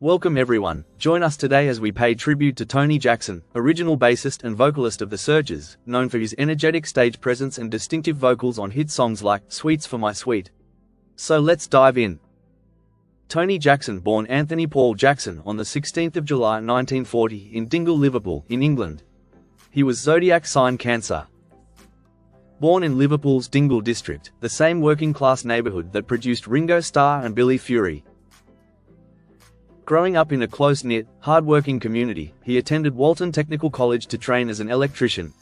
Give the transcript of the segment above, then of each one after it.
Welcome everyone, join us today as we pay tribute to Tony Jackson, original bassist and vocalist of The Searchers, known for his energetic stage presence and distinctive vocals on hit songs like Sweets for My Sweet. So let's dive in. Tony Jackson, born Anthony Paul Jackson on the 16th of July 1940 in Dingle, Liverpool, in England. He was zodiac sign Cancer. Born in Liverpool's Dingle district, the same working-class neighbourhood that produced Ringo Starr and Billy Fury. Growing up in a close-knit, hard-working community, he attended Walton Technical College to train as an electrician.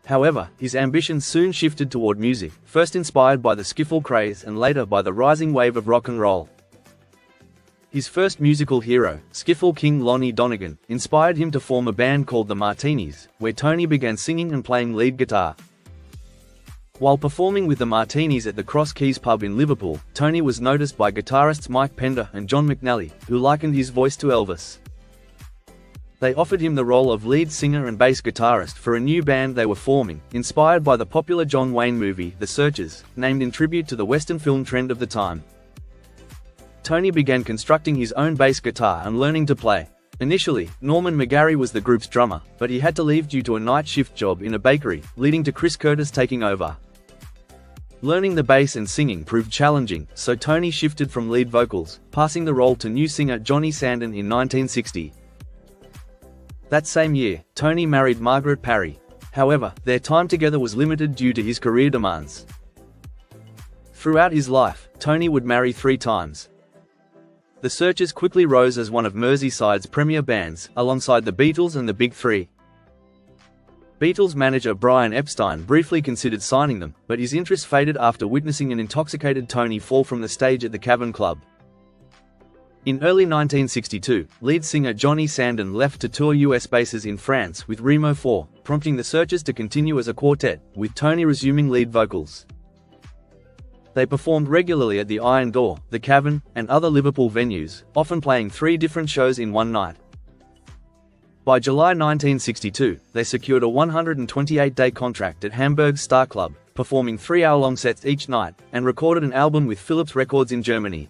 However, his ambitions soon shifted toward music, first inspired by the skiffle craze and later by the rising wave of rock and roll. His first musical hero, skiffle king Lonnie Donegan, inspired him to form a band called the Martinis, where Tony began singing and playing lead guitar. While performing with the Martinis at the Cross Keys pub in Liverpool, Tony was noticed by guitarists Mike Pender and John McNally, who likened his voice to Elvis. They offered him the role of lead singer and bass guitarist for a new band they were forming, inspired by the popular John Wayne movie, The Searchers, named in tribute to the Western film trend of the time. Tony began constructing his own bass guitar and learning to play. Initially, Norman McGarry was the group's drummer, but he had to leave due to a night shift job in a bakery, leading to Chris Curtis taking over. Learning the bass and singing proved challenging, so Tony shifted from lead vocals, passing the role to new singer Johnny Sandon in 1960. That same year, Tony married Margaret Parry. However, their time together was limited due to his career demands. Throughout his life, Tony would marry 3 times. The Searchers quickly rose as one of Merseyside's premier bands, alongside the Beatles and the Big Three. Beatles manager Brian Epstein briefly considered signing them, but his interest faded after witnessing an intoxicated Tony fall from the stage at the Cavern Club. In early 1962, lead singer Johnny Sandon left to tour US bases in France with Remo 4, prompting the Searchers to continue as a quartet, with Tony resuming lead vocals. They performed regularly at the Iron Door, the Cavern, and other Liverpool venues, often playing 3 different shows in one night. By July 1962, they secured a 128-day contract at Hamburg's Star Club, performing 3-hour-long sets each night, and recorded an album with Philips Records in Germany.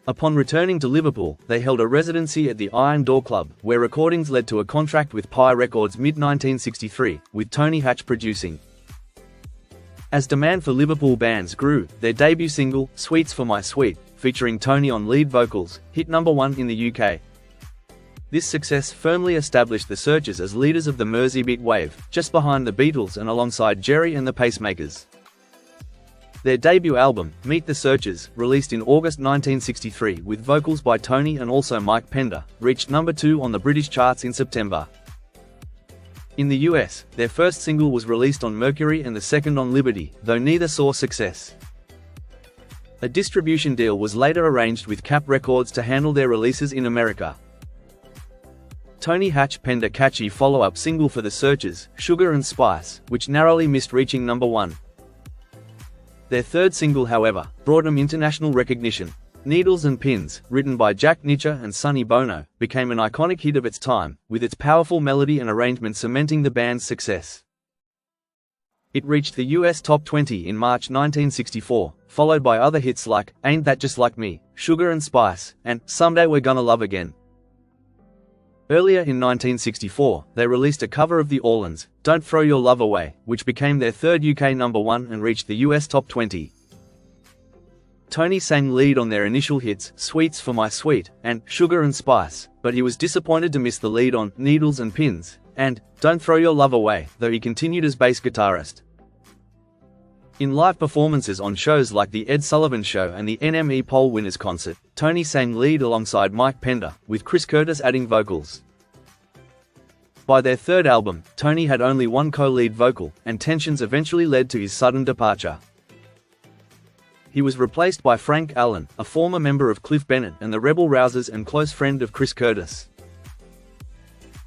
Upon returning to Liverpool, they held a residency at the Iron Door Club, where recordings led to a contract with Pi Records mid-1963, with Tony Hatch producing. As demand for Liverpool bands grew, their debut single, Sweets for My Sweet, featuring Tony on lead vocals, hit #1 in the UK. This success firmly established the Searchers as leaders of the Merseybeat wave, just behind the Beatles and alongside Jerry and the Pacemakers. Their debut album, Meet the Searchers, released in August 1963 with vocals by Tony and also Mike Pender, reached #2 on the British charts in September. In the US, their first single was released on Mercury and the second on Liberty, though neither saw success. A distribution deal was later arranged with Cap Records to handle their releases in America. Tony Hatch penned a catchy follow-up single for The Searchers, Sugar&Spice, which narrowly missed reaching #1. Their third single, however, brought them international recognition. Needles and Pins, written by Jack Nitzsche and Sonny Bono, became an iconic hit of its time, with its powerful melody and arrangement cementing the band's success. It reached the US Top 20 in March 1964, followed by other hits like Ain't That Just Like Me, Sugar&Spice, and Someday We're Gonna Love Again. Earlier in 1964, they released a cover of the Orleans, Don't Throw Your Love Away, which became their third UK #1 and reached the US Top 20. Tony sang lead on their initial hits, Sweets for My Sweet, and Sugar&Spice, but he was disappointed to miss the lead on Needles and Pins, and Don't Throw Your Love Away, though he continued as bass guitarist. In live performances on shows like The Ed Sullivan Show and the NME Poll Winners Concert, Tony sang lead alongside Mike Pender, with Chris Curtis adding vocals. By their third album, Tony had only one co-lead vocal, and tensions eventually led to his sudden departure. He was replaced by Frank Allen, a former member of Cliff Bennett and the Rebel Rousers and close friend of Chris Curtis.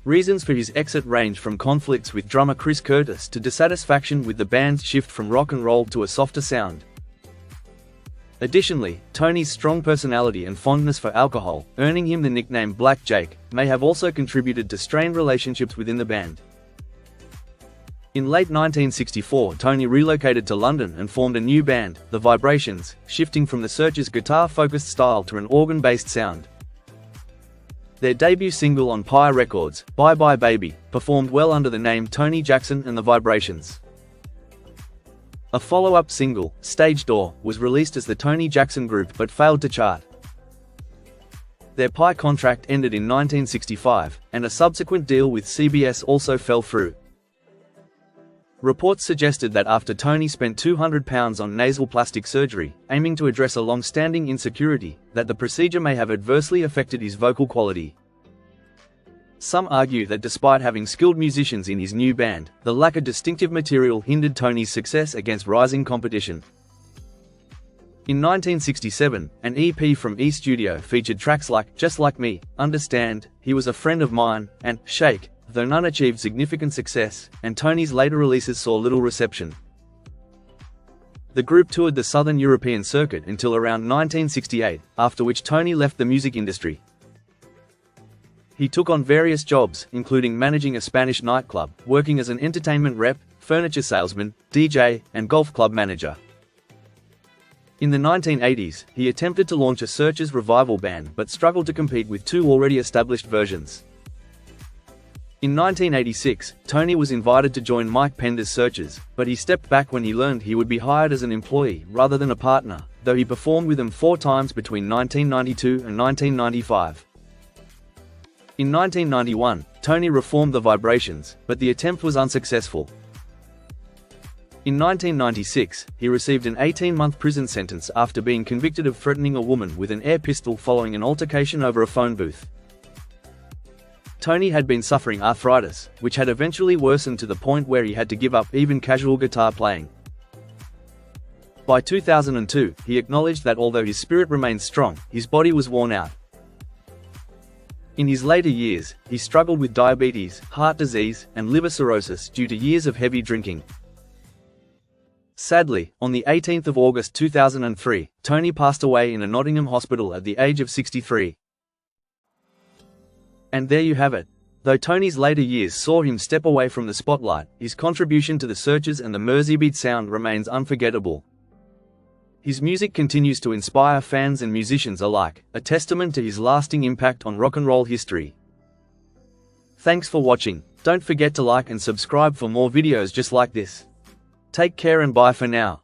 Reasons for his exit range from conflicts with drummer Chris Curtis to dissatisfaction with the band's shift from rock and roll to a softer sound. Additionally, Tony's strong personality and fondness for alcohol, earning him the nickname Black Jake, may have also contributed to strained relationships within the band. In late 1964, Tony relocated to London and formed a new band, The Vibrations, shifting from the Searchers' guitar-focused style to an organ-based sound. Their debut single on Pye Records, Bye Bye Baby, performed well under the name Tony Jackson and The Vibrations. A follow-up single, Stage Door, was released as the Tony Jackson Group but failed to chart. Their Pye contract ended in 1965, and a subsequent deal with CBS also fell through. Reports suggested that after Tony spent £200 on nasal plastic surgery, aiming to address a long-standing insecurity, that the procedure may have adversely affected his vocal quality. Some argue that despite having skilled musicians in his new band, the lack of distinctive material hindered Tony's success against rising competition. In 1967, an EP from E Studio featured tracks like Just Like Me, Understand, He Was a Friend of Mine, and Shake, though none achieved significant success, and Tony's later releases saw little reception. The group toured the Southern European circuit until around 1968, after which Tony left the music industry. He took on various jobs, including managing a Spanish nightclub, working as an entertainment rep, furniture salesman, DJ, and golf club manager. In the 1980s, he attempted to launch a Searchers revival band but struggled to compete with two already established versions. In 1986, Tony was invited to join Mike Pender's Searchers, but he stepped back when he learned he would be hired as an employee rather than a partner, though he performed with them 4 times between 1992 and 1995. In 1991, Tony reformed The Vibrations, but the attempt was unsuccessful. In 1996, he received an 18-month prison sentence after being convicted of threatening a woman with an air pistol following an altercation over a phone booth. Tony had been suffering arthritis, which had eventually worsened to the point where he had to give up even casual guitar playing. By 2002, he acknowledged that although his spirit remained strong, his body was worn out. In his later years, he struggled with diabetes, heart disease, and liver cirrhosis due to years of heavy drinking. Sadly, on the 18th of August 2003, Tony passed away in a Nottingham hospital at the age of 63. And there you have it. Though Tony's later years saw him step away from the spotlight, his contribution to the Searchers and the Merseybeat sound remains unforgettable. His music continues to inspire fans and musicians alike, a testament to his lasting impact on rock and roll history. Thanks for watching. Don't forget to like and subscribe for more videos just like this. Take care and bye for now.